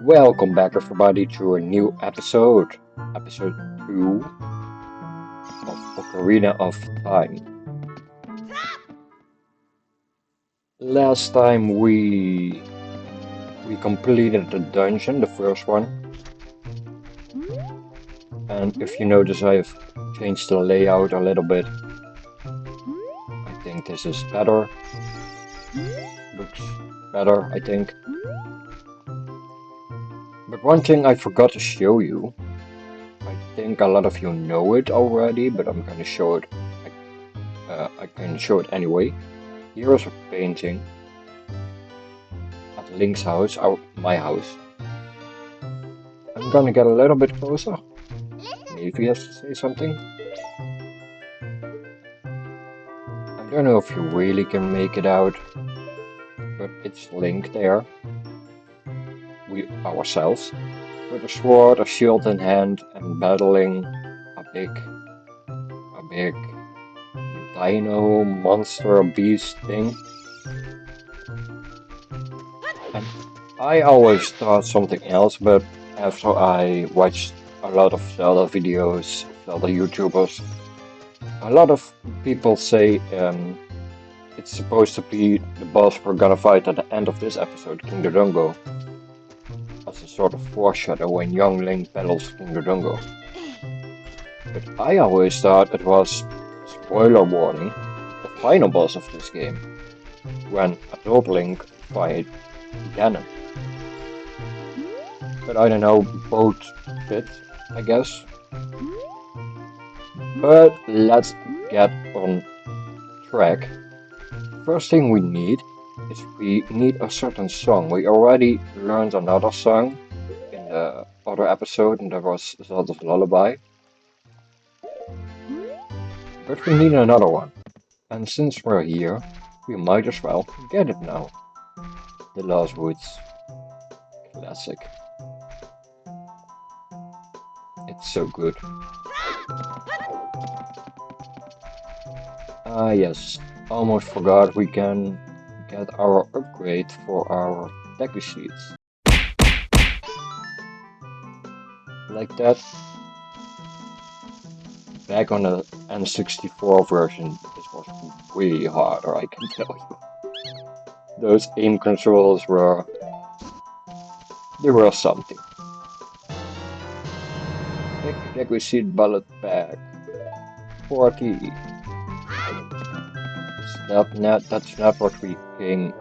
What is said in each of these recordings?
Welcome back, everybody, to a new episode, episode 2 of Ocarina of Time. Last time we completed the dungeon, the first one, and if you notice, I've changed the layout a little bit. I think this is better. Looks better, I think. But one thing I forgot to show you. I think a lot of you know it already, but I'm gonna show it. I can show it anyway. Here is a painting at Link's house, my house. I'm gonna get a little bit closer. Maybe he has to say something. I don't know if you really can make it out, but it's Link there. We ourselves, with a sword, a shield in hand, and battling a big dino monster beast thing. And I always thought something else, but after I watched a lot of Zelda videos, Zelda YouTubers, a lot of people say it's supposed to be the boss we're gonna fight at the end of this episode, King Dodongo, as a sort of foreshadow when young Link battles King Dodongo. But I always thought it was, spoiler warning, the final boss of this game, when adult Link fight Ganon. But I don't know, both fit, I guess. But let's get on track. First thing we need is we need a certain song. We already learned another song in the other episode, and that was Zelda's Lullaby. But we need another one. And since we're here, we might as well get it now. The Lost Woods. Classic. It's so good. Ah yes, almost forgot we can get our upgrade for our deku sheets. Like that. Back on the N64 version, this was way harder, I can tell you. Those aim controls were something. Deku sheet bullet back. 40. That's not what we came.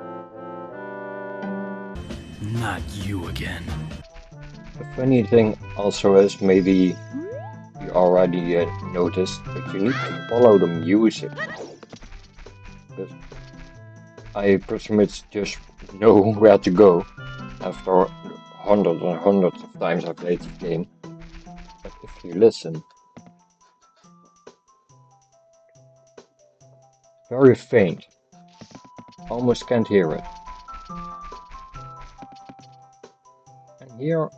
Not you again. The funny thing also is, maybe you already noticed, but you need to follow the music. Because I pretty much just know where to go after hundreds and hundreds of times I played the game. But if you listen, very faint, almost can't hear it. And here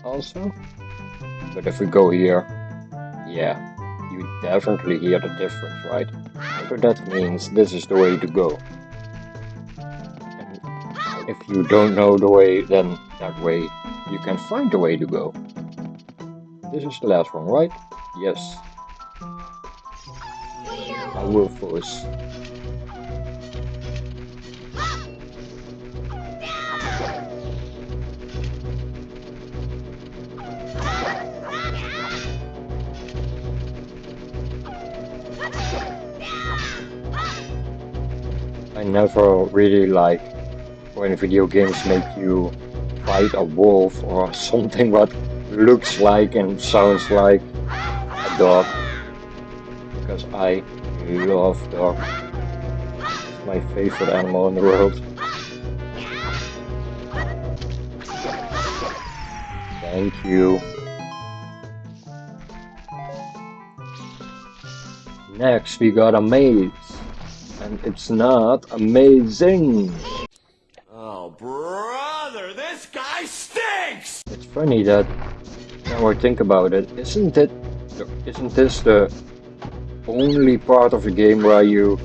also. But if we go here, yeah, you definitely hear the difference, right? So that means this is the way to go. And if you don't know the way, then that way you can find the way to go. This is the last one, right? Yes. I will force. I never really like when video games make you fight a wolf or something what looks like and sounds like a dog. Because I love dogs. It's my favorite animal in the world. Thank you. Next we got a maze. And it's not amazing. Oh, brother, this guy stinks! It's funny that now I think about it, isn't this the only part of the game where you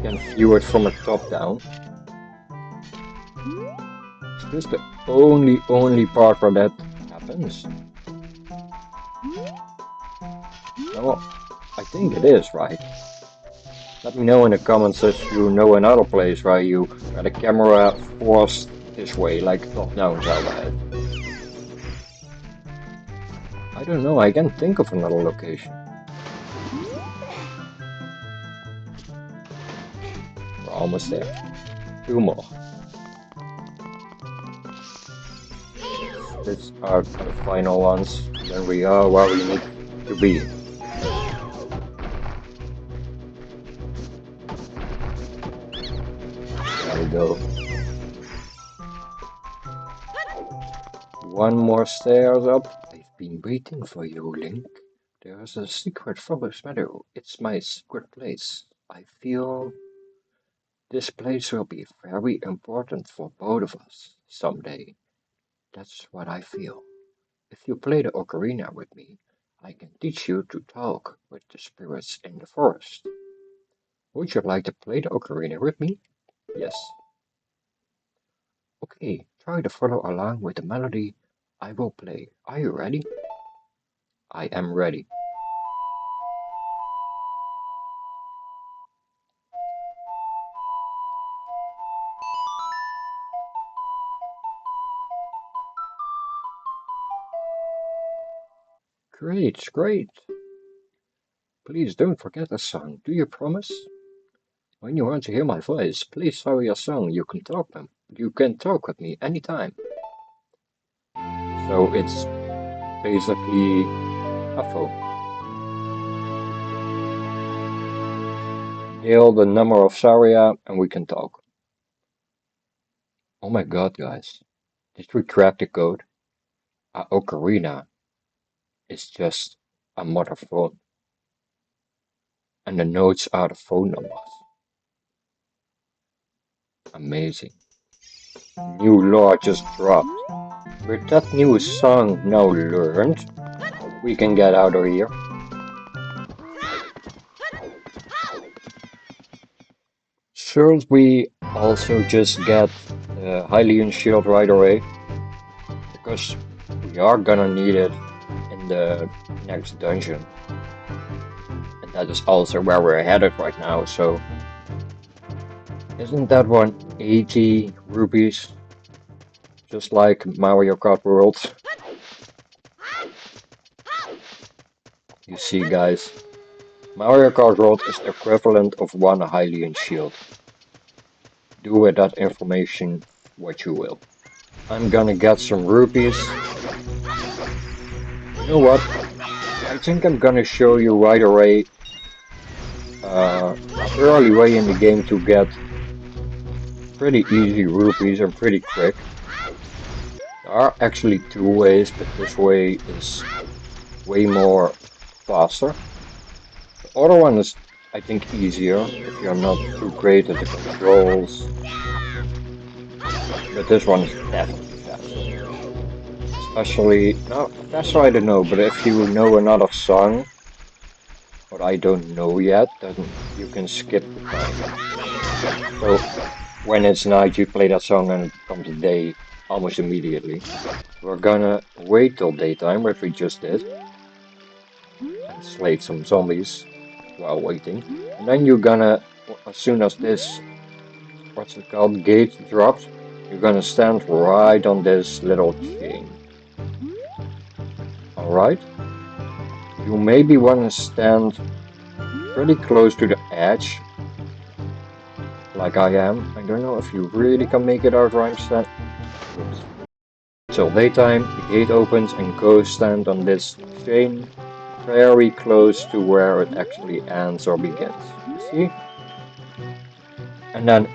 can view it from a top down? Is this the only part where that happens. No, I think it is, right? Let me know in the comments if you know another place where the camera forced this way, like top-down Zelda had. I don't know, I can't think of another location. We're almost there. Two more. These are the final ones. Then we are where we need to be. There we go. One more stairs up. I've been waiting for you, Link. There's a secret forest meadow. It's my secret place. I feel this place will be very important for both of us someday. That's what I feel. If you play the ocarina with me, I can teach you to talk with the spirits in the forest. Would you like to play the ocarina with me? Yes. Okay, try to follow along with the melody I will play. Are you ready? I am ready. Great, great. Please don't forget the song. Do you promise? When you want to hear my voice, please follow your song. You can talk with me anytime. So it's basically a phone. Hail the number of Saria and we can talk. Oh my god, guys. Did we crack the code? Our ocarina is just a mother phone. And the notes are the phone numbers. Amazing. New law just dropped. With that new song now learned, we can get out of here. Should we also just get the Hylian shield right away? Because we are gonna need it in the next dungeon. And that is also where we're headed right now, so... Isn't that one 80 rupees? Just like Mario Kart World. You see, guys, Mario Kart World is the equivalent of one Hylian shield. Do with that information what you will. I'm gonna get some rupees. You know what? I think I'm gonna show you right away an early way in the game to get pretty easy rupees and pretty quick. There are actually two ways, but this way is way more faster. The other one is, I think, easier if you're not too great at the controls. But this one is definitely faster. Especially, no, faster I don't know, but if you know another song, what I don't know yet, then you can skip the time. So when it's night, you play that song and it comes day almost immediately. We're gonna wait till daytime, what we just did, and slay some zombies while waiting. And then you're gonna, as soon as this, what's it called, gate drops, you're gonna stand right on this little chain. Alright? You maybe wanna stand pretty close to the edge, like I am. I don't know if you really can make it out right stand. Till daytime, the gate opens and go stand on this chain very close to where it actually ends or begins. You see? And then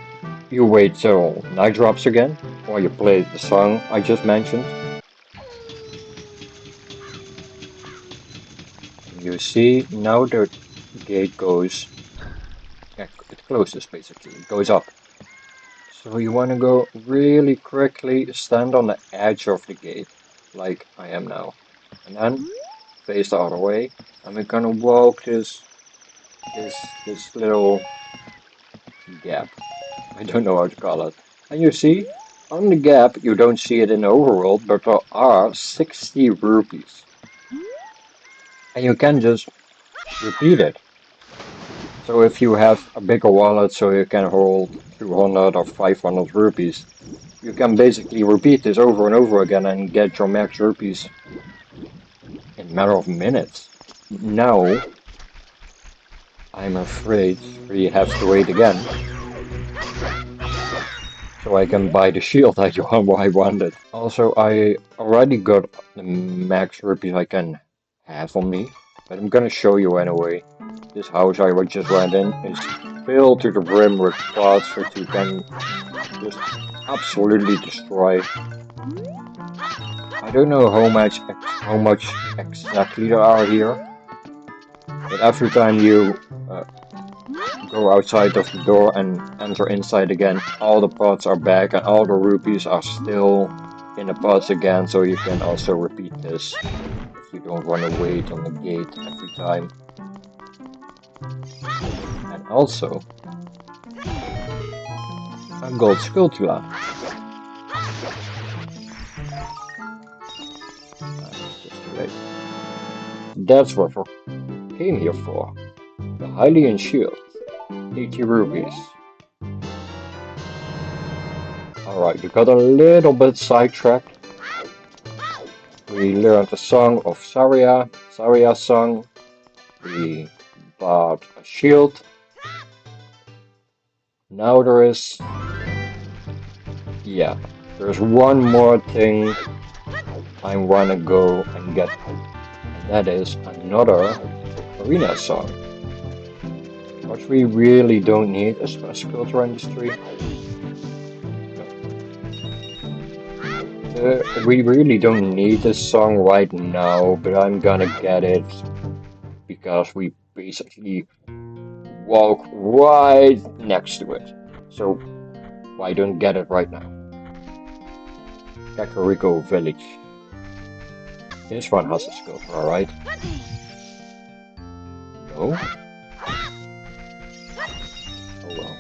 you wait till night drops again, or you play the song I just mentioned. You see, now the gate goes, it closes basically, it goes up. So you want to go really quickly, stand on the edge of the gate, like I am now. And then face the other way, and we're gonna walk this little gap. I don't know how to call it. And you see, On the gap, you don't see it in the overworld, but there are 60 rupees. And you can just repeat it. So if you have a bigger wallet so you can hold 200 or 500 rupees, you can basically repeat this over and over again and get your max rupees in a matter of minutes. Now, I'm afraid we have to wait again so I can buy the shield I wanted. Also, I already got the max rupees I can have on me, but I'm gonna show you anyway. This house I just went in is filled to the brim with pots that you can just absolutely destroy. I don't know how much exactly there are here, but every time you go outside of the door and enter inside again, all the pots are back and all the rupees are still in the pots again, so you can also repeat this if you don't want to wait on the gate every time. And also, a gold sculptura. Just too late. That's what we came here for. The Hylian shield. 80 rupees. Alright, we got a little bit sidetracked. We learned the song of Saria's song. We bought a shield. Now there's one more thing I wanna go and get, and that is another Ocarina song. But we really don't need a special culture industry. We really don't need this song right now, but I'm gonna get it because we basically walk right next to it. So why don't get it right now? Kakariko Village. This one has a sculpture, alright? No? Oh well.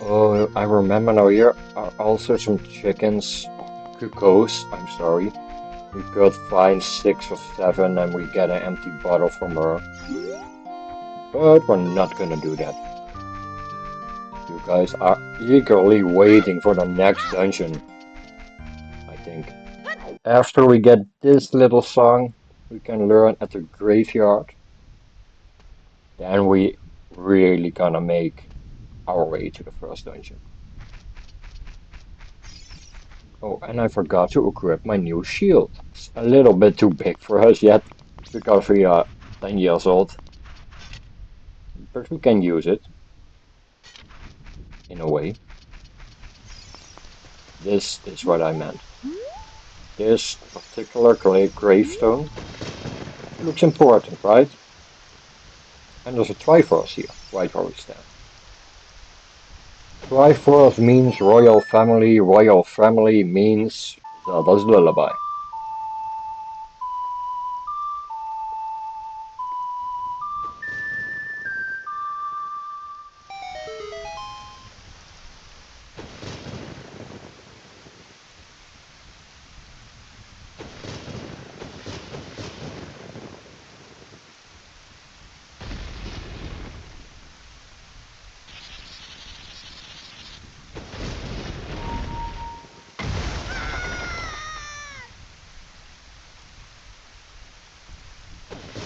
Oh, I remember now, here are also some chickens, cuckoos, I'm sorry. We could find 6 or 7 and we get an empty bottle from her. But we're not gonna do that. You guys are eagerly waiting for the next dungeon, I think. After we get this little song we can learn at the graveyard, then we really gonna make our way to the first dungeon. Oh, and I forgot to equip my new shield. It's a little bit too big for us yet, because we are 10 years old. But we can use it, in a way. This is what I meant. This particular gravestone looks important, right? And there's a Triforce here, right where we stand. Triforce means royal family means Zelda's lullaby.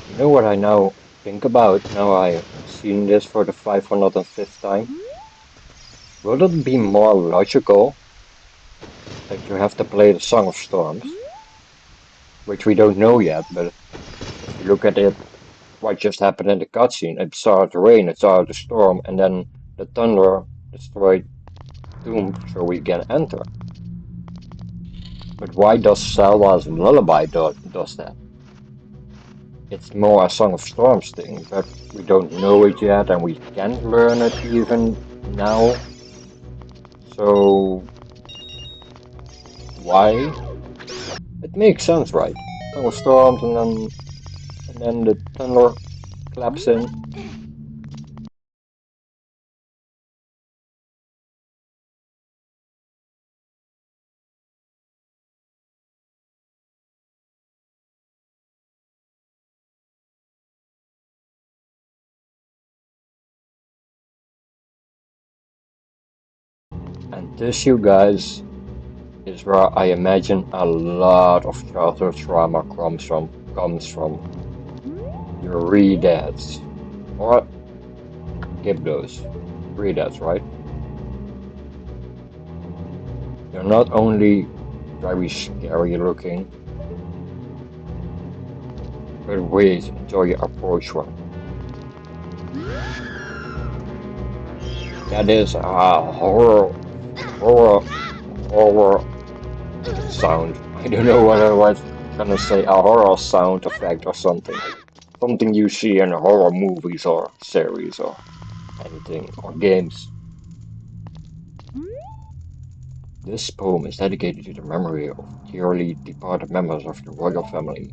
You know what I now think about, now I've seen this for the 505th time? Would it be more logical that you have to play the Song of Storms? Which we don't know yet, but if you look at it, what just happened in the cutscene, it started to rain, it started to storm, and then the thunder destroyed Doom so we can enter. But why does Zelda's Lullaby does that? It's more a Song of Storms thing, but we don't know it yet and we can't learn it even now. So why? It makes sense, right? Song of Storms and then the thunder claps in. And this, you guys, is where I imagine a lot of childhood trauma comes from your redads or Gibdos. Redads, right? They're not only very scary looking, but wait until you approach one. That is a horror, horror sound. I don't know what I was gonna say, a horror sound effect or something. Something you see in horror movies or series or anything, or games. This poem is dedicated to the memory of dearly departed members of the royal family.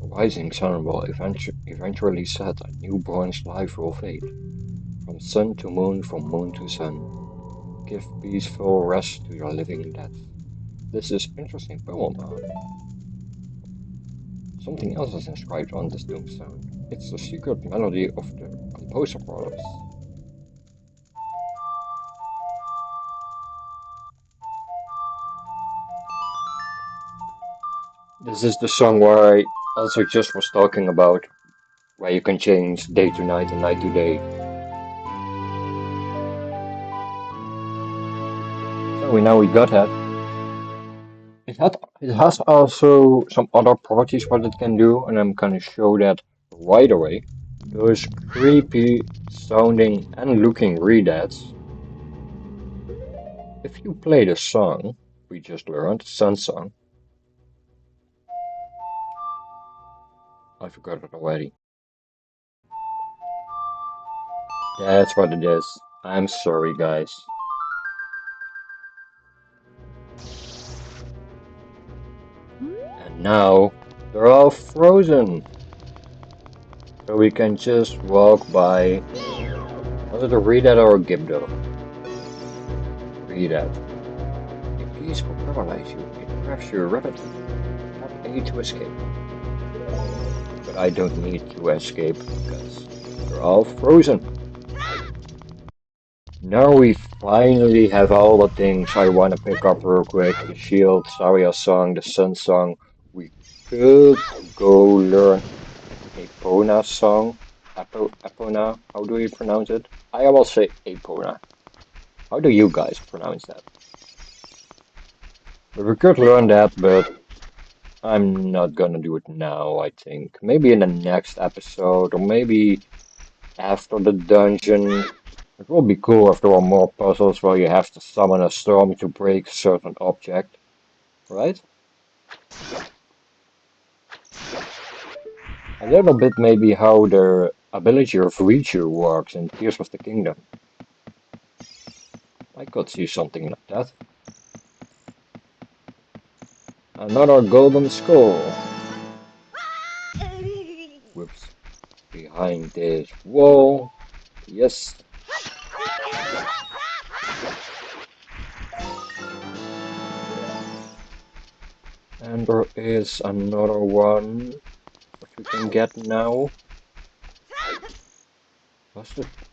The rising sun will eventually set, and newborn's life will fade. From sun to moon, from moon to sun. Give peaceful rest to your living dead. This is interesting poem. Something else is inscribed on this tombstone. It's the secret melody of the composer brothers. This is the song where I also just was talking about, where you can change day to night and night to day. So we got that. It has also some other properties what it can do, and I'm gonna show that right away. Those creepy sounding and looking readads. If you play the song we just learned, Sun Song, I forgot it already. That's what it is. I'm sorry, guys. And now they're all frozen. So we can just walk by. Was it a Readat or a Gibdo? Readat. Your keys will paralyze you. It grabs you rapidly. Tap A to escape. But I don't need to escape because they're all frozen. Now we finally have all the things I want to pick up real quick. The shield, Saria song, the sun song. We could go learn Epona song. Epona, how do you pronounce it? I will say Epona. How do you guys pronounce that? But we could learn that, but I'm not gonna do it now, I think. Maybe in the next episode, or maybe after the dungeon. It will be cool if there are more puzzles where you have to summon a storm to break a certain object, right? A little bit maybe how the ability of Reacher works in Tears of the Kingdom. I could see something like that. Another golden skull. Whoops. Behind this wall. Yes. And there is another one which we can get now.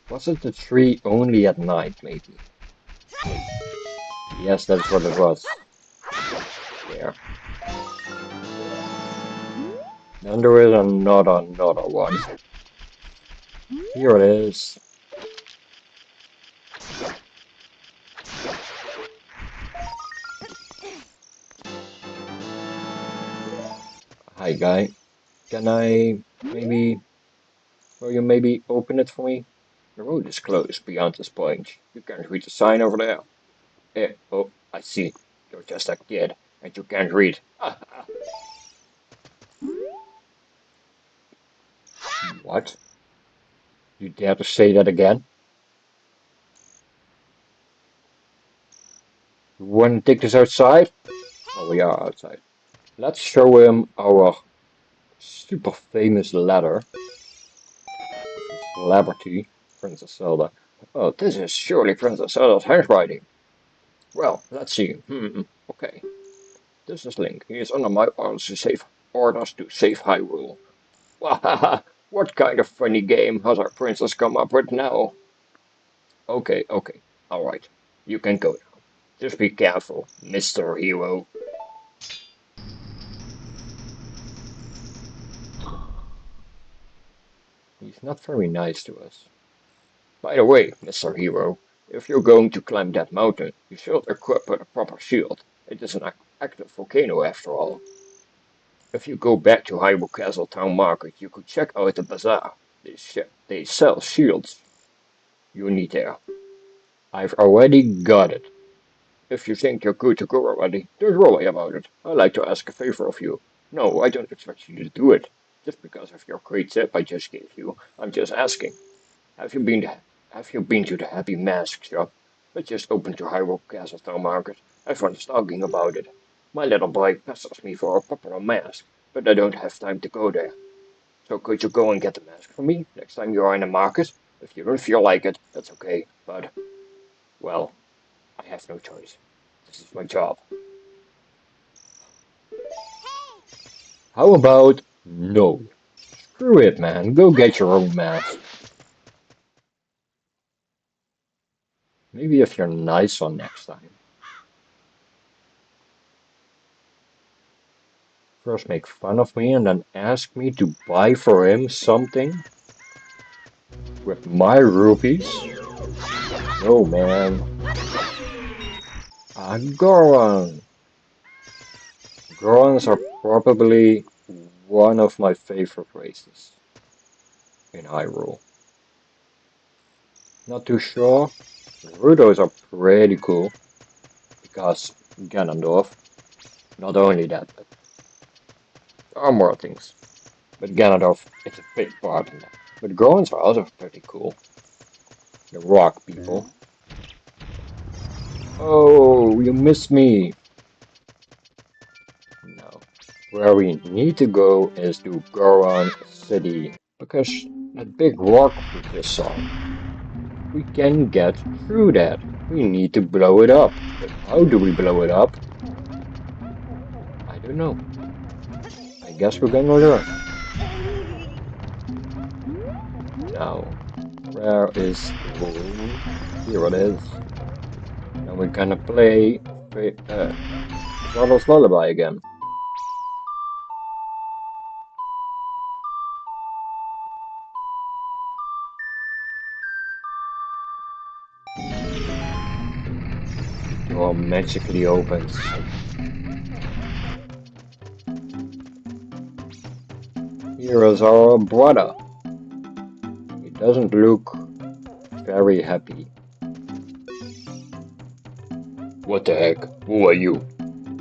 Was it the tree only at night, maybe? Yes, that's what it was. There. Then there is another one. Here it is. Hi, guy. Can I maybe, will you maybe open it for me? The road is closed beyond this point. You can't read the sign over there. Oh, I see. You're just a kid, and you can't read. What? You dare to say that again? You want to take this outside? Oh, we are outside. Let's show him our super famous letter. Celebrity, Princess Zelda. Oh, this is surely Princess Zelda's handwriting. Well, let's see. Okay. This is Link. He is under my orders to save Hyrule. Wahaha! What kind of funny game has our princess come up with now? Okay. Alright. You can go now. Just be careful, Mr. Hero. He's not very nice to us. By the way, Mr. Hero, if you're going to climb that mountain, you should equip a proper shield. It is an active volcano after all. If you go back to Hyrule Castle Town Market, you could check out the bazaar. They sell shields you need there. I've already got it. If you think you're good to go already, don't worry about it. I'd like to ask a favor of you. No, I don't expect you to do it. Just because of your great tip I just gave you, I'm just asking. Have you been to, have you been to the Happy Mask shop? It just opened to Hyrule Castle Town Market. Everyone's talking about it. My little boy pesters me for a popular mask, but I don't have time to go there. So could you go and get the mask for me next time you are in the market? If you don't feel like it, that's okay, but, well, I have no choice. This is my job. How about no? Screw it, man. Go get your own mask. Maybe if you're nice on next time. First make fun of me and then ask me to buy for him something with my rupees? No, man. Goron. Gorons are probably one of my favorite races in Hyrule. Not too sure. Gerudos are pretty cool because Ganondorf. Not only that, but there are more things. But Ganondorf is a big part in that. But Gorons are also pretty cool. The rock people. Oh, you missed me. No. Where we need to go is to Goron City. Because that big rock we just saw. We can get through that. We need to blow it up. But how do we blow it up? I don't know. I guess we're gonna learn. Now, where is the... Here it is. And we're gonna play Zelda's Lullaby again. The door magically opens. Here is our brother. He doesn't look very happy. What the heck? Who are you?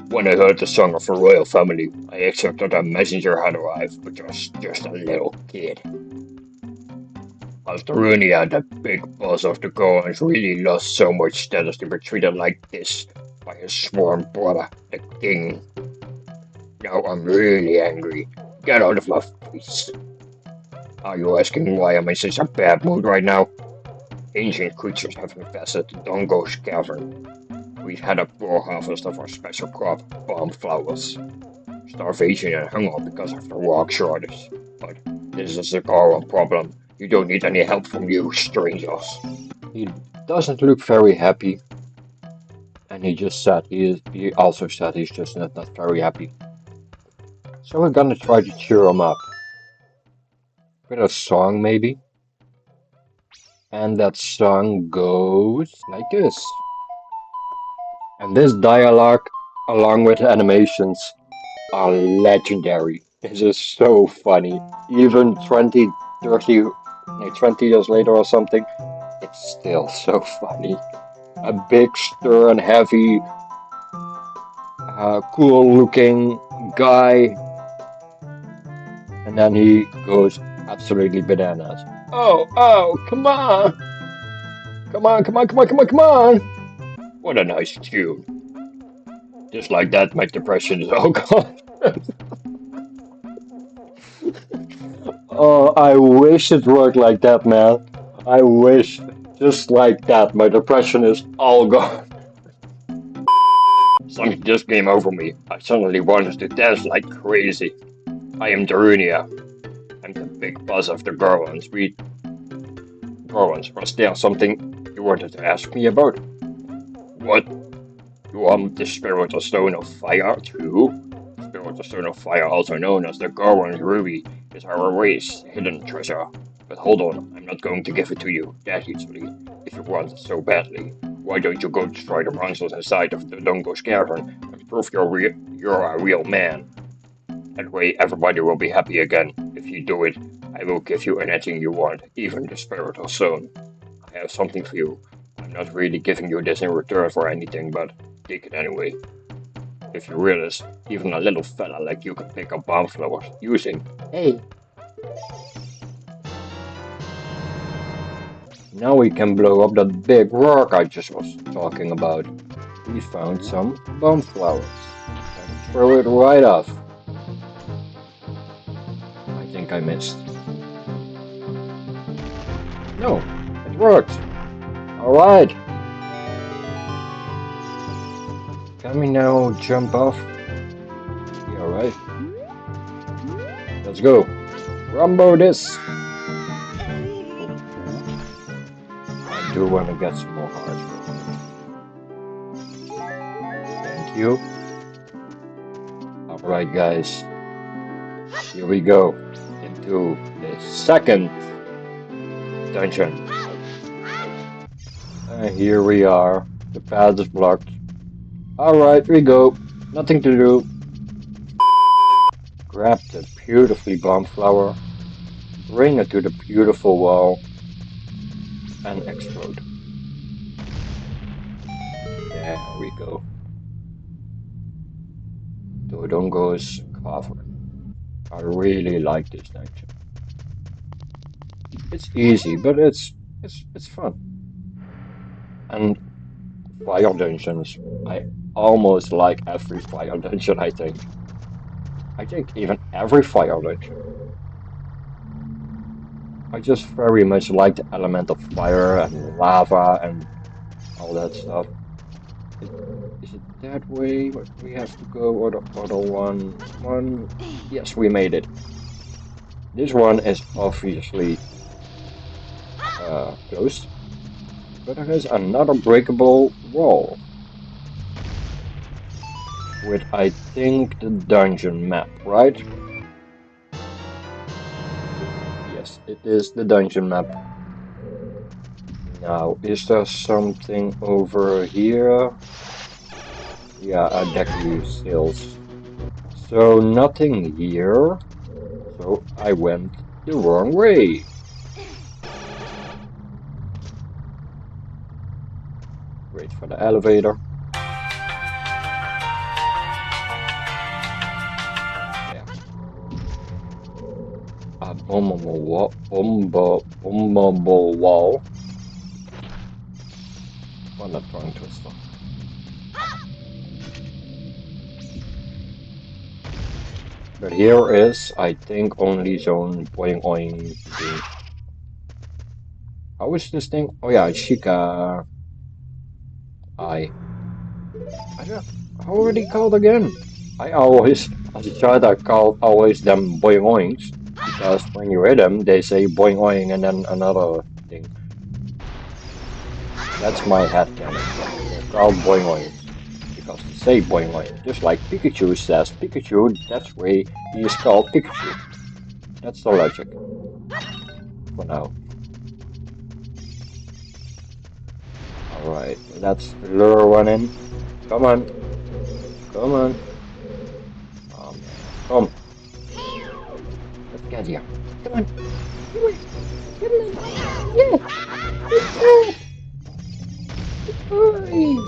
When I heard the song of a royal family, I expected a messenger had arrived, but you're just a little kid. Ocarina, the big boss of the Gorons, really lost so much status to be treated like this by his sworn brother, the king. Now I'm really angry. Get out of my face. Are you asking why I'm in such a bad mood right now? Ancient creatures have infested the Dongo's cavern. We've had a poor harvest of our special crop, palm flowers. Starvation and hunger because of the rock shortage. But this is a Goron problem. You don't need any help from you, strangers. He doesn't look very happy. And he also said he's just not very happy. So we're gonna try to cheer him up. With a song maybe. And that song goes like this. And this dialogue, along with animations, are legendary. This is so funny. Even 20 years later or something, it's still so funny. A big, stern, heavy, cool looking guy. And then he goes absolutely bananas. Oh, come on! Come on! What a nice tune. Just like that, my depression is all gone. Oh, I wish it worked like that, man. I wish, just like that, my depression is all gone. Something just came over me. I suddenly wanted to dance like crazy. I am Darunia. I'm the big boss of the Gorons. Was there something you you wanted to ask me about? What? You want the Spiritual Stone of Fire too? Spiritual Stone of Fire, also known as the Goron Ruby, is our race hidden treasure. But hold on, I'm not going to give it to you that easily. If you want it so badly, why don't you go destroy the monsters inside of the Dongo's cavern and prove you're a real man? That way everybody will be happy again. If you do it, I will give you anything you want, even the Spiritual Stone. I have something for you. I'm not really giving you this in return for anything, but take it anyway. If you realize, even a little fella like you can pick up bomb flowers using. Hey! Now we can blow up that big rock I just was talking about. We found some bomb flowers. And throw it right off. I think I missed. No, it worked. Alright. Can we now jump off? Yeah, right. Let's go. Rumbo this. I do want to get some more hearts. Thank you. Alright guys. Here we go. Into the second dungeon. And here we are. The path is blocked. Alright, we go. Nothing to do. Grab the beautifully bombed flower. Bring it to the beautiful wall. And explode. There we go. Dodongo's cavern. I really like this dungeon. It's easy, but it's fun. And fire dungeons, I almost like every fire dungeon, I think. I think even every fire dungeon. I just very much like the element of fire and lava and all that stuff. Is it that way what we have to go, or the other one? Yes, we made it. This one is obviously closed, but there is another breakable wall with, I think, the dungeon map, right? Yes, it is the dungeon map. Now, is there something over here? Yeah, a deck of seals. So nothing here. So I went the wrong way. Wait for the elevator. Yeah. A bombable wall. I'm not trying to stop. But here is, I think, only zone boing oing thing. How is this thing? Oh yeah, Chica. I don't. How are they called again? I always, as a child, I called always them boing oings because when you hear them, they say boing oing and then another thing. That's my headcanon. They're called boing oings because they say boing oing, just like Pikachu says Pikachu. That's why he is called Pikachu. That's the logic. For now. Alright, let's lure one in. Come on. Come on. Oh man. Come. Let's get here. Come on. Come on. Come on. Yeah.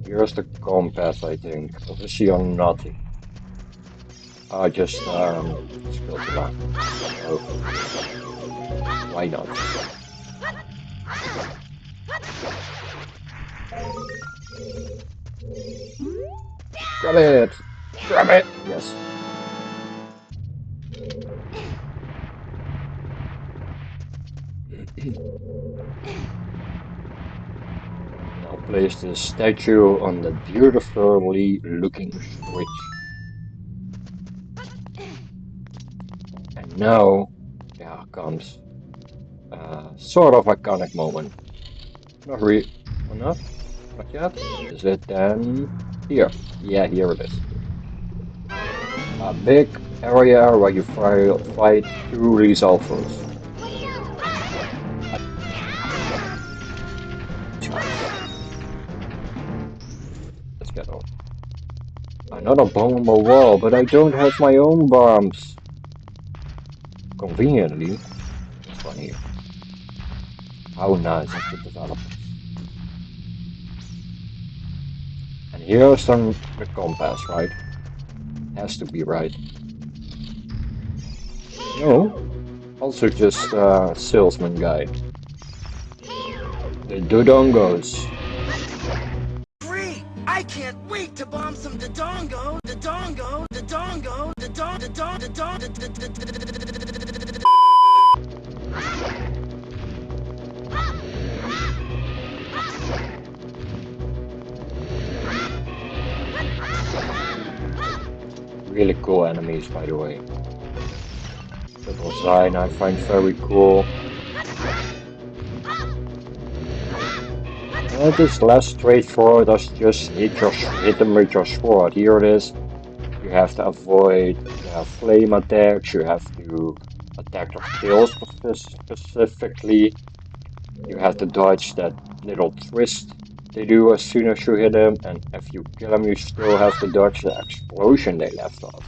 Here's the compass, I think. Or is she on nothing? I just spilled it out. Oh. Why not? Grab it! Grab it! Yes. Now place the statue on the beautifully looking switch. And now, yeah, comes sort of iconic moment. Not really, or not? Not yet? Is it then? Here. Yeah, here it is. A big area where you fight two resolvers. Guys, let's get on. Another bomb on the wall, but I don't have my own bombs. Conveniently, this one here. How nice of the developers. And here's the compass, right? Has to be right. No, also just a salesman guy. The Dodongos. Great! I can't wait to bomb some Dodongo, Dodongo, Dodongo, Dodong, Dodong, Dodong, Really cool enemies, by the way. The design I find very cool. It is less straightforward as just hit them with your sword. Here it is. You have to avoid flame attacks. You have to attack their tails specifically. You have to dodge that little twist they do as soon as you hit them. And if you kill them, you still have to dodge the explosion they left off.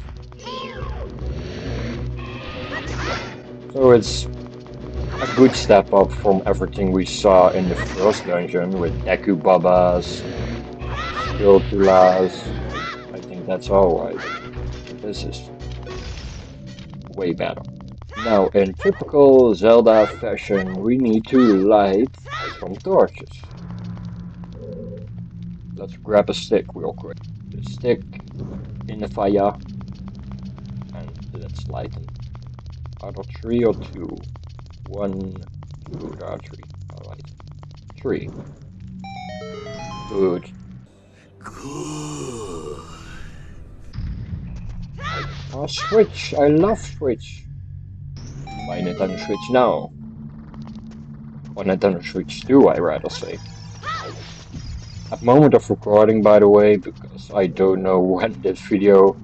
So it's a good step up from everything we saw in the first dungeon with Deku Babas, Skulltulas. I think that's alright. This is way better. Now, in typical Zelda fashion, we need to light some torches. Let's grab a stick real quick. The stick in the fire, and let's light them. Are there 3 or 2? 1, 2, there are 3. Alright. 3. Good. Oh, Switch! I love Switch! My Nintendo Switch now. Or Nintendo Switch 2, I rather say. At moment of recording, by the way, because I don't know when this video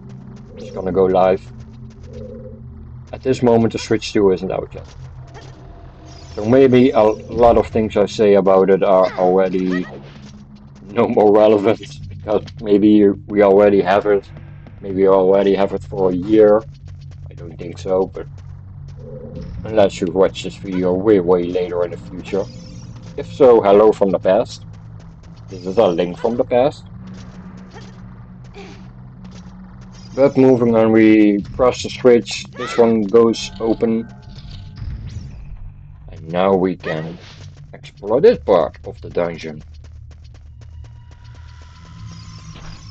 is gonna go live. At this moment, the Switch 2 isn't out yet. So maybe a lot of things I say about it are already no more relevant, because maybe we already have it. Maybe we already have it for a year. I don't think so, but unless you've watched this video way later in the future. If so, hello from the past. This is a link from the past. But moving on, we press the switch, this one goes open. And now we can explore this part of the dungeon.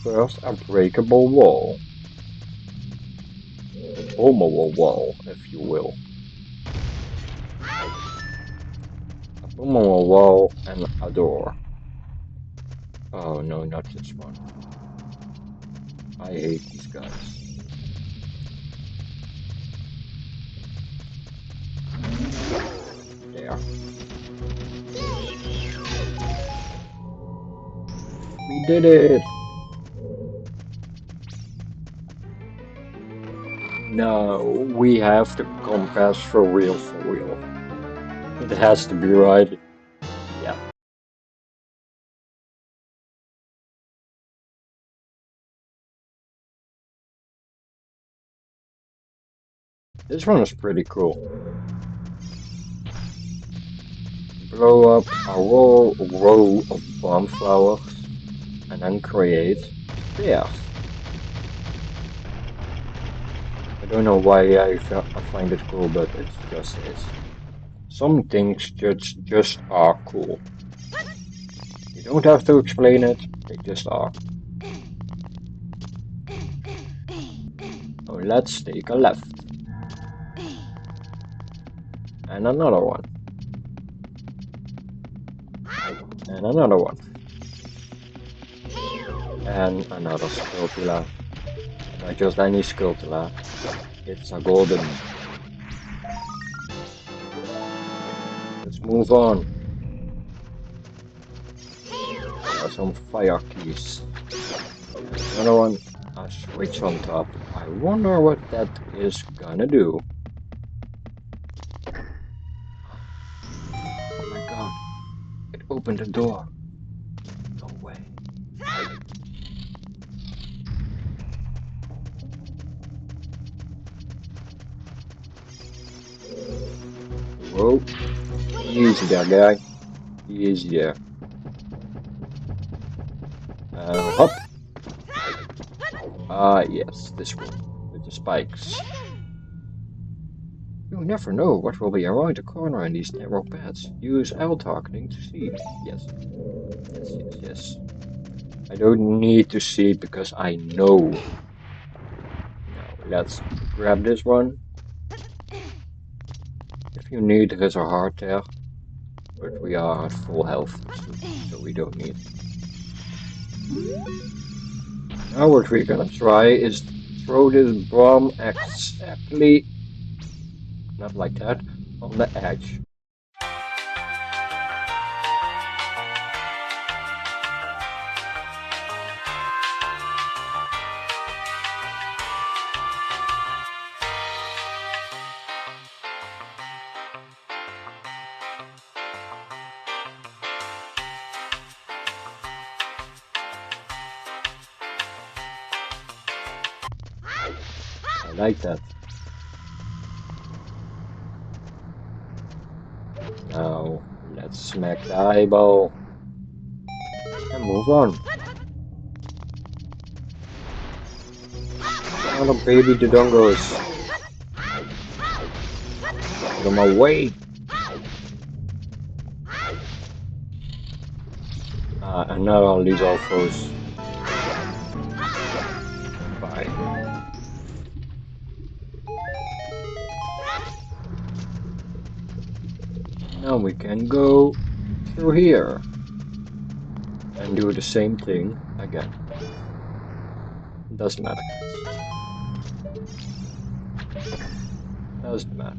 First, a breakable wall. A bombable wall, if you will. A bombable wall and a door. Oh no, not this one. I hate these guys. There. We did it! No, we have the compass for real, for real. It has to be right. Yeah. This one is pretty cool. Blow up a row of bomb flowers and then create stairs. I don't know why I find it cool, but it just is. Some things just are cool. You don't have to explain it, they just are. So let's take a left. And another one. And another one. And another Skulltula. Not just any Skulltula. It's a golden. Let's move on. There are some fire keys. There's another one. A switch on top. I wonder what that is gonna do. Oh my god. It opened the door. No way. Whoa. Easy there, guy. Easy there. Hop. Ah, yes, this one. With the spikes. You never know what will be around the corner in these narrow paths. Use L targeting to see. Yes. Yes, yes, yes. I don't need to see it because I know. Now, let's grab this one. If you need, there is a heart there. But we are at full health, so we don't need it. Now what we're gonna try is throw this bomb exactly, not like that, on the edge. I like that. Now, let's smack the eyeball and move on. Another baby dodongos. Get on my way. Another lethal foes. Bye. Now we can go through here and do the same thing again. Doesn't matter, guys. Doesn't matter.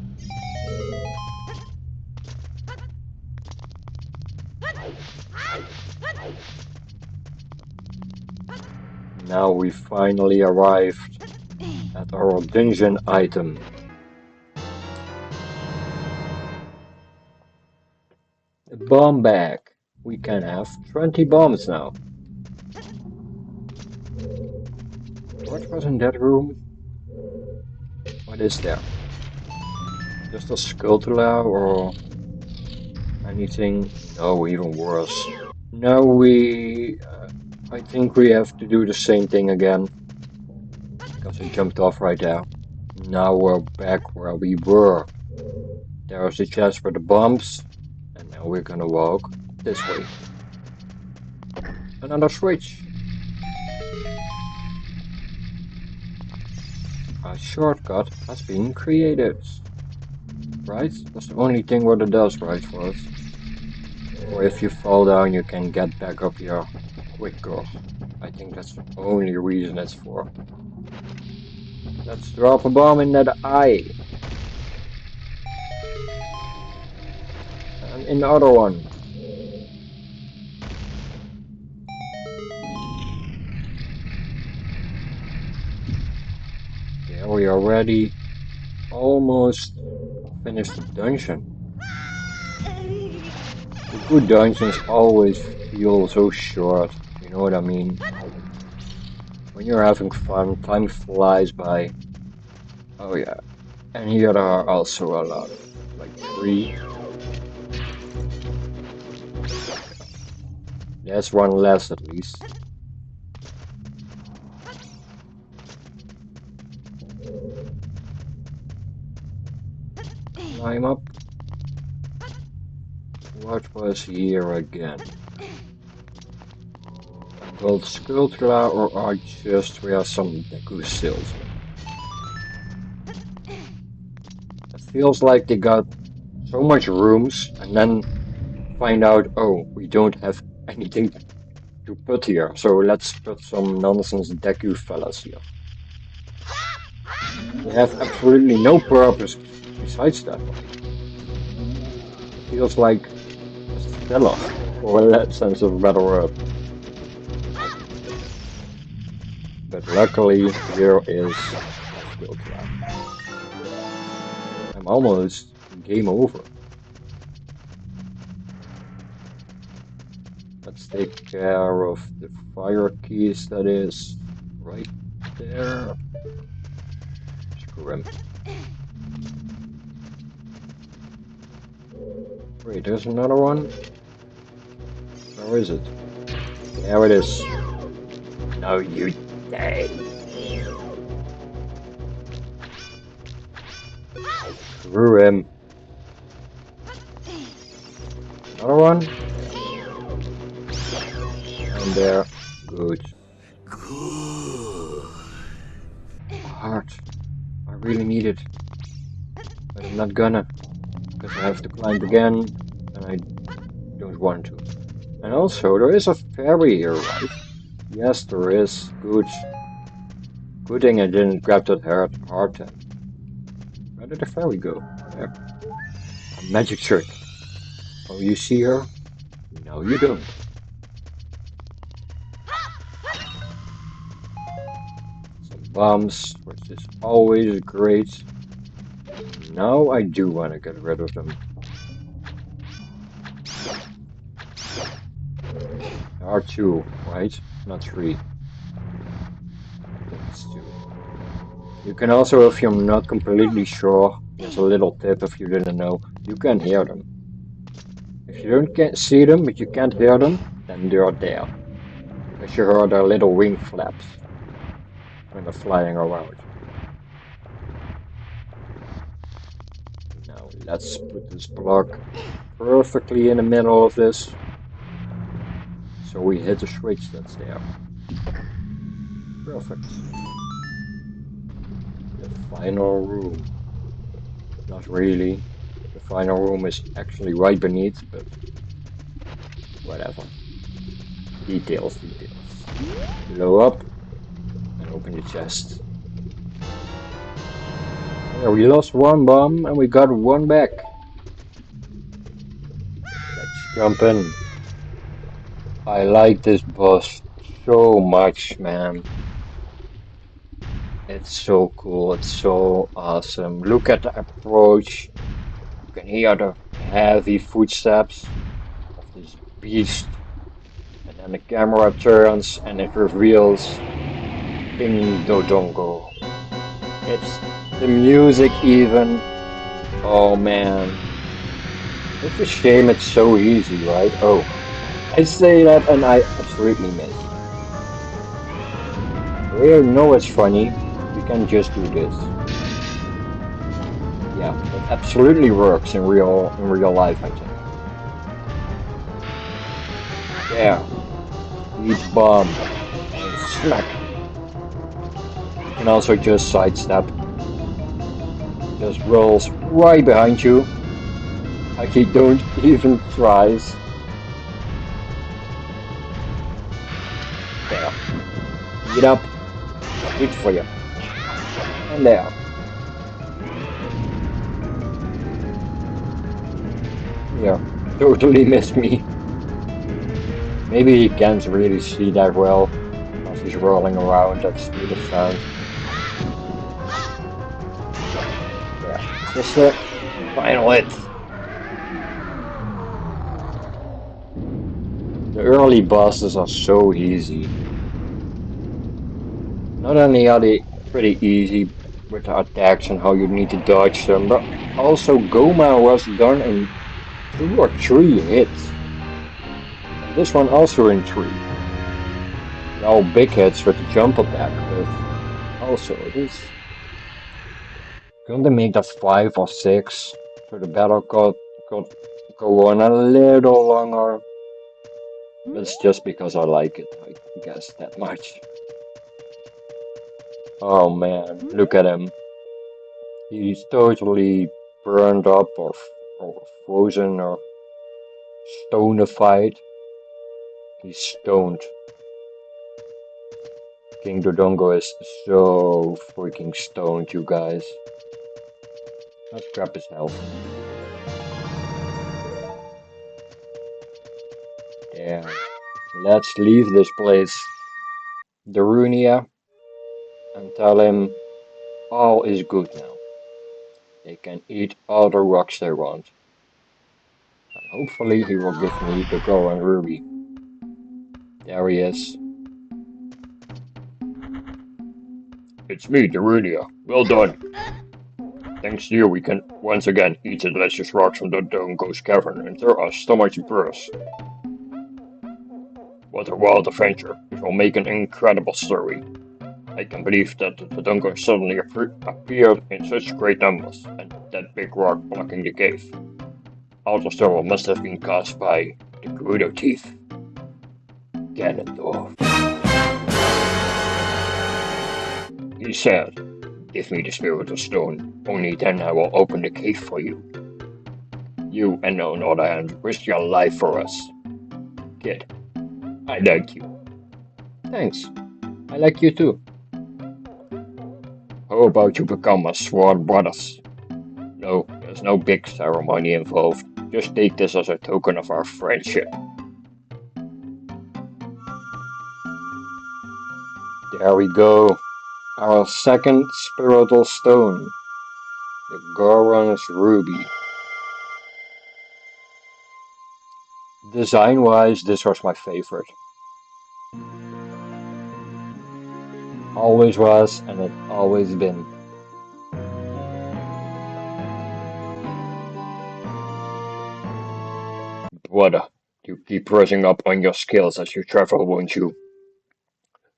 Now we finally arrived at our dungeon item. A bomb bag. We can have 20 bombs now. What was in that room? What is there? Just a sculpture or anything? No, even worse. Now I think we have to do the same thing again. Because I jumped off right there. Now we're back where we were. There's the chest for the bombs. And now we're gonna walk this way. Another switch. A shortcut has been created. Right? That's the only thing what it does, right, for us. Or if you fall down, you can get back up here quicker. I think that's the only reason it's for. Let's drop a bomb in that eye. And in the other one. Yeah, we already almost finished the dungeon. The good dungeons always feel so short, you know what I mean? When you're having fun, time flies by. Oh yeah, and here there are also a lot, like 3. There's one less at least. Climb up. What was here again? A gold sculpture or are just we are some deku salesmen? It feels like they got so much rooms and then find out, oh, we don't have anything to put here, so let's put some nonsense deku fellas here. They have absolutely no purpose besides that. Feels like a cellar, for a sense of a better word. But luckily, here is a skill trap. I'm almost game over. Let's take care of the fire keys that is right there. Screw him. Wait, there's another one? Where is it? There it is. No, you die. Screw him. Another one? And there. Good. Heart. I really need it. But I'm not gonna. Because I have to climb again. And I don't want to. And also, there is a fairy here, right? Yes, there is. Good. Good thing I didn't grab that heart then. Where did the fairy go? There. A magic trick. Oh, you see her? No, you don't. Some bombs, which is always great. Now I do want to get rid of them. There are two, right? Not three. It's two. You can also, if you're not completely sure, there's a little tip if you didn't know, you can hear them. If you don't see them, but you can't hear them, then they're there. Because you heard their little wing flaps when they're flying around. Now let's put this block perfectly in the middle of this. So we hit the switch that's there. Perfect. The final room. Not really. The final room is actually right beneath, but whatever. Details, details. Blow up and open the chest. Yeah, we lost one bomb and we got one back. Let's jump in. I like this boss so much, man. It's so cool, it's so awesome. Look at the approach. You can hear the heavy footsteps of this beast. And then the camera turns and it reveals King Dodongo. It's the music even. Oh man. It's a shame it's so easy, right? Oh. I say that and I absolutely miss. We know it's funny. We can just do this. Yeah, it absolutely works in real life, I think. There. Each bomb. And smack. You can also just sidestep. Just rolls right behind you. Like he don't even tries. There. Get up. Good for you. And there. Yeah. Totally missed me. Maybe he can't really see that well as he's rolling around at speed of sound. Yeah. Just a final hit. The early bosses are so easy. Not only are they pretty easy with the attacks and how you need to dodge them, but also Goma was done in 2 or 3 hits. And this one also in 3. They're all big hits with the jump attack, but also it is. Couldn't they make that 5 or 6 so the battle could go on a little longer? That's just because I like it, I guess, that much. Oh man, look at him. He's totally burned up or frozen or stonified. He's stoned. King Dodongo is so freaking stoned, you guys. Let's grab his health. Yeah, let's leave this place, Darunia, and tell him all is good now. They can eat all the rocks they want. And hopefully he will give me the golden ruby. There he is. It's me, Darunia. Well done. Thanks to you, we can once again eat the delicious rocks from the Dongo's cavern until our stomachs burst. What a wild adventure. It will make an incredible story. I can believe that the Dongo suddenly appeared in such great numbers, and that big rock blocking the cave. All the trouble must have been caused by the Gerudo teeth. Ganondorf. He said, "Give me the Spirit of Stone, only then I will open the cave for you. You, and on the other hand, risked your life for us. Kid, I like you." Thanks. I like you too. How about you become our sworn brothers? No, there's no big ceremony involved. Just take this as a token of our friendship. There we go. Our second spiritual stone. The Goron's Ruby. Design-wise, this was my favorite. Always was, and it always been. Brother, you keep brushing up on your skills as you travel, won't you?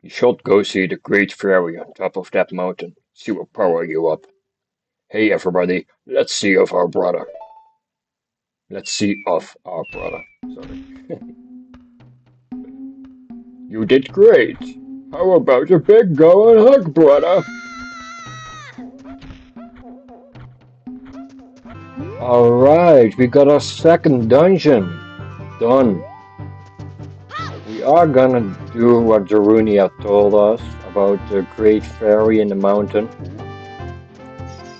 You should go see the Great Fairy on top of that mountain. She will power you up. Hey everybody, let's see of our brother. Let's see of our brother. Sorry. You did great. How about a big go and hug, brother? Alright, we got our second dungeon. Done. We are gonna do what Darunia told us about the Great Fairy in the mountain.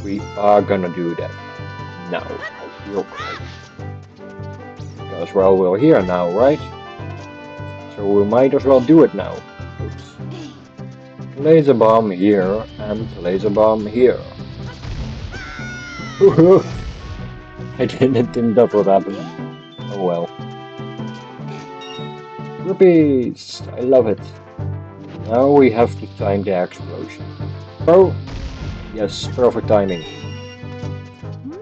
We are gonna do that now, real quick. Because, well, we're here now, right? So we might as well do it now. Oops. Laser bomb here and laser bomb here. I didn't think that would happen. Oh well. Rupees! I love it. Now we have to time the explosion. Oh! Yes, perfect timing.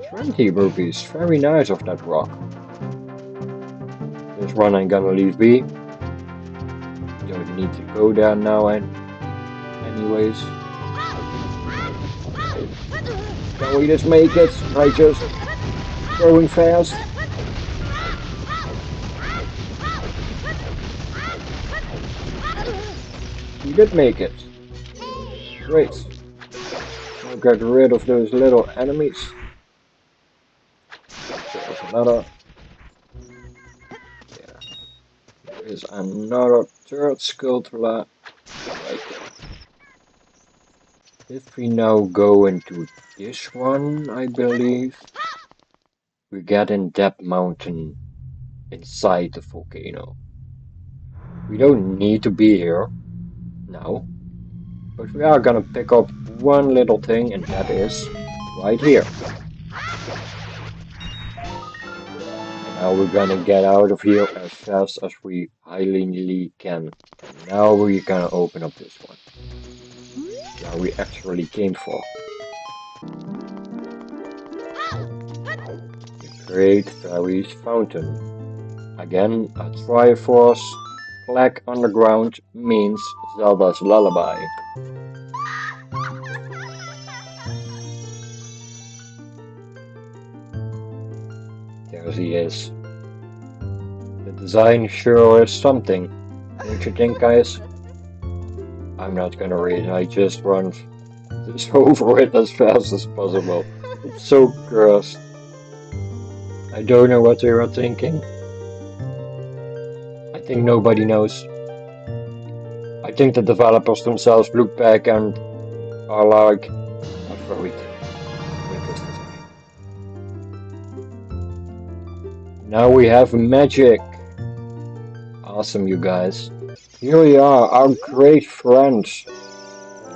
20 rupees, very nice of that rock. This one I'm gonna leave be. Don't need to go there now anyways. Can we just make it? By just going fast? We did make it. Great. Now get rid of those little enemies. There's another. Yeah. There is another third Skulltula right there. If we now go into this one, I believe, we get in that mountain inside the volcano. We don't need to be here now, but we are gonna pick up one little thing, and that is right here. And now we're gonna get out of here as fast as we highly can. And now we're gonna open up this one. Where we actually came for. The Great Fairy's Fountain. Again, a Triforce plaque underground means Zelda's lullaby. There he is. The design sure is something, don't you think, guys? I'm not gonna read, I just run this over it as fast as possible. It's so cursed. I don't know what they were thinking. I think nobody knows. I think the developers themselves look back and are like, not very good with this design. Now we have magic. Awesome, you guys. Here we are, our great friends.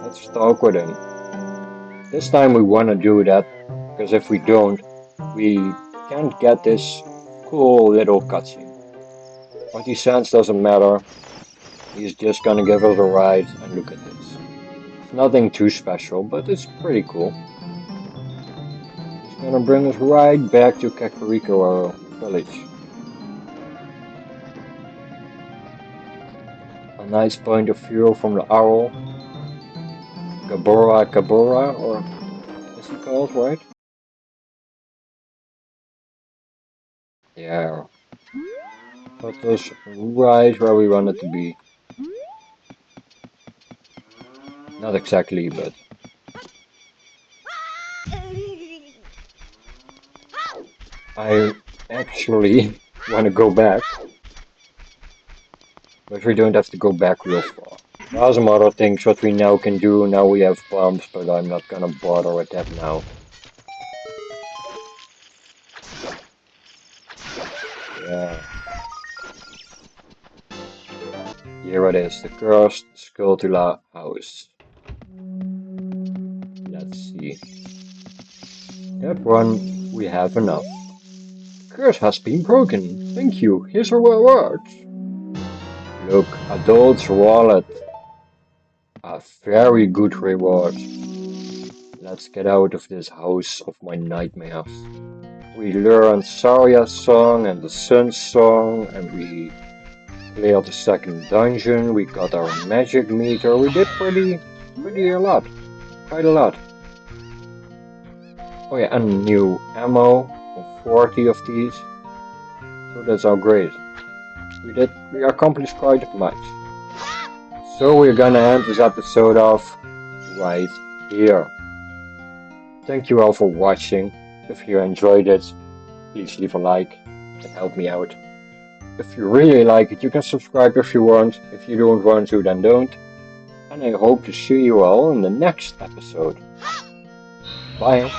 Let's talk with him. This time we want to do that, because if we don't, we can't get this cool little cutscene. What he sends doesn't matter. He's just gonna give us a ride, and look at this. It's nothing too special, but it's pretty cool. He's gonna bring us right back to Kakariko village. A nice point of view from the owl. Gabora, or what's he called, right? Yeah. That was right where we wanted to be. Not exactly, but I actually want to go back, but we don't have to go back real far. There are some other things what we now can do. Now we have bombs, but I'm not gonna bother with that now. Yeah. Here it is, the cursed Skulltula house. Let's see. That one, we have enough. The curse has been broken. Thank you. Here's a reward. Look, adult's wallet. A very good reward. Let's get out of this house of my nightmares. We learned Saria's song and the Sun's song, and we cleared the second dungeon. We got our magic meter. We did pretty a lot. Quite a lot. Oh yeah, and new ammo. 40 of these. So that's all great. We accomplished quite much. So we're gonna end this episode off right here. Thank you all for watching. If you enjoyed it, please leave a like and help me out. If you really like it, you can subscribe if you want. If you don't want to, then don't. And I hope to see you all in the next episode. Bye.